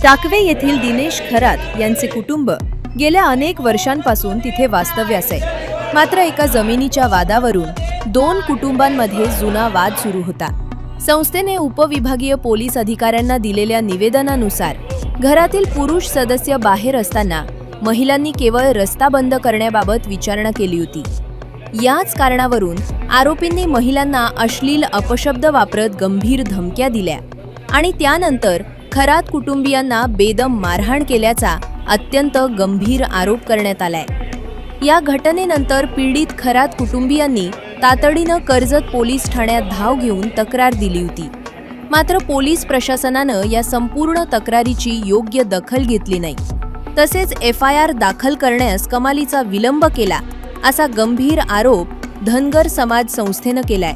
टाकवे येथील दिनेश खरात यांचे कुटुंब गेल्या अनेक वर्षांपासून तिथे वास्तव्यास आहे। मात्र एका जमिनीच्या वादावरून दोन कुटुंबांमध्ये जुना वाद सुरू होता। संस्थेने उपविभागीय पोलीस अधिकाऱ्यांना दिलेल्या निवेदनानुसार घरातील पुरुष सदस्य बाहेर असताना महिलांनी केवळ रस्ता बंद करण्याबाबत विचारणा केली होती। याच कारणावरून आरोपींनी महिलांना अश्लील अपशब्द वापरत गंभीर धमक्या दिल्या आणि त्यानंतर खरात कुटुंबियांना बेदम मारहाण केल्याचा अत्यंत गंभीर आरोप करण्यात आलाय। या घटनेनंतर पीडित खरात कुटुंबियांनी तातडीनं कर्जत पोलीस ठाण्यात धाव घेऊन तक्रार दिली होती। मात्र पोलीस प्रशासनानं या संपूर्ण तक्रारीची योग्य दखल घेतली नाही। तसेच FIR दाखल करण्यास कमालीचा विलंब केला असा गंभीर आरोप धनगर समाज संस्थेनं केलाय।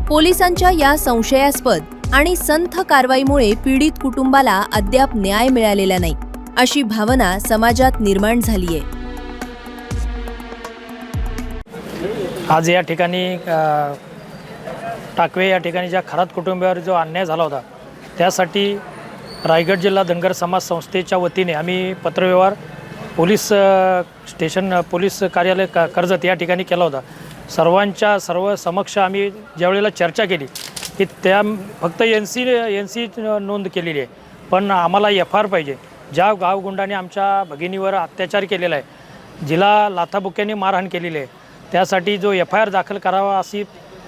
पोलिसांच्या या संशयास्पद आणि संथ कारवाईमुळे पीडित कुटुंबाला अद्याप न्याय मिळालेला नाही अशी भावना समाजात निर्माण झाली आहे। आज या ठिकाणी टाकवे या ठिकाणी ज्या खरात कुटुंबावर जो अन्याय झाला होता त्यासाठी रायगड जिल्हा धनगर समाज संस्थेच्या वतीने आम्ही पत्रव्यवहार पोलीस स्टेशन पोलीस कार्यालय कर्जत या ठिकाणी केला होता। सर्व समक्ष आम्ही ज्यावेळेला चर्चा केली की त्या फक्त NC नोंद केलेली आहे, पण आम्हाला FIR पाहिजे। ज्या गावगुंडाने आमच्या भगिनीवर अत्याचार केलेला आहे, जिला लाथाबुक्क्यांनी मारहाण केलेली आहे, त्यासाठी जो FIR दाखल करावा अशी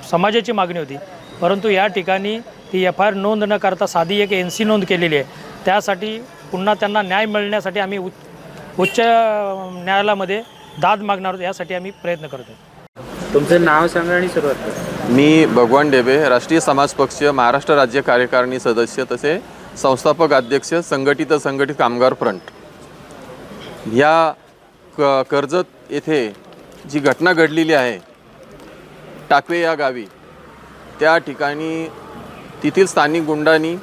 समाजाची मागणी होती। परंतु या ठिकाणी ती FIR नोंद न करता साधी एक NC नोंद केलेली आहे। त्यासाठी पुन्हा त्यांना न्याय मिळण्यासाठी आम्ही उच्च न्यायालयामध्ये दाद मागणार आहोत। यासाठी आम्ही प्रयत्न करतो। तुमचं नाव सांगा आणि सुरुवात करा। मी भगवान डेबे, राष्ट्रीय समाज पक्ष महाराष्ट्र राज्य कार्यकारिणी सदस्य तसे संस्थापक अध्यक्ष संघटित कामगार फ्रंट। या कर्जत येथे जी घटना घडलेली आहे टाकवे या गावी, त्या ठिकाणी तेथील स्थानिक गुंडांनी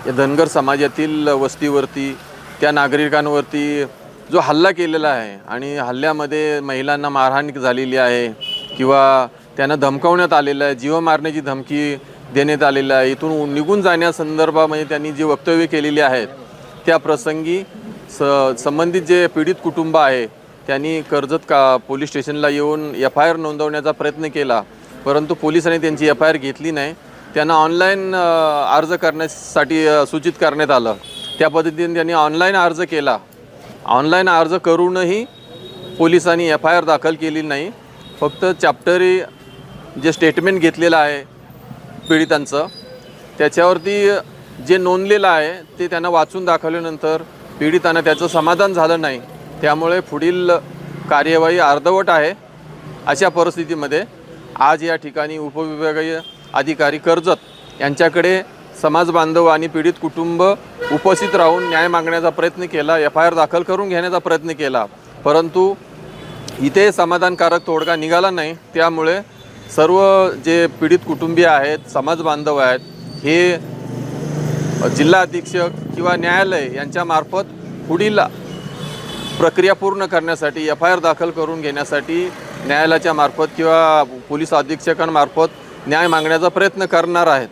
या धनगर समाजातील वस्तीवरती त्या नागरिकांवरती जो हल्ला केलेला आहे आणि हल्ल्यामध्ये महिलांना मारहाण झालेली आहे किंवा त्यांना धमकावण्यात आलेलं आहे, जीव मारण्याची धमकी देण्यात आलेली आहे। इथून निघून जाण्यासंदर्भामध्ये त्यांनी जी वक्तव्य केलेली आहेत त्या प्रसंगी संबंधित जे पीडित कुटुंब आहे त्यांनी कर्जत पोलीस स्टेशनला येऊन FIR नोंदवण्याचा प्रयत्न केला, परंतु पोलिसांनी त्यांची FIR घेतली नाही। त्यांना ऑनलाईन अर्ज करण्यासाठी सूचित करण्यात आलं। त्या पद्धतीने त्यांनी ऑनलाईन अर्ज केला। ऑनलाईन अर्ज करूनही पोलिसांनी FIR दाखल केली नाही। फक्त चॅप्टरी जे स्टेटमेंट घेतलेलं आहे पीडितांचं त्याच्यावरती जे नोंदलेलं आहे ते त्यांना वाचून दाखवल्यानंतर पीडितांना त्याचं समाधान झालं नाही। त्यामुळे पुढील कार्यवाही अर्धवट आहे। अशा परिस्थितीमध्ये आज या ठिकाणी उपविभागीय अधिकारी कर्जत यांच्याकडे समाज बांधव आणि पीडित कुटुंब उपस्थित राहून न्याय मागण्याचा प्रयत्न केला, FIR दाखल करून घेण्याचा प्रयत्न केला, परंतु इथे समाधानकारक तोडगा निघाला नाही। त्यामुळे सर्व जे पीडित कुटुंबीय आहेत, समाज बांधव आहेत, हे जिल्हा अधीक्षक किंवा न्यायालय यांच्यामार्फत पुढील प्रक्रिया पूर्ण करण्यासाठी FIR दाखल करून घेण्यासाठी न्यायालयाच्या मार्फत किंवा पोलीस अधीक्षकांमार्फत न्याय मागण्याचा प्रयत्न करणार आहेत।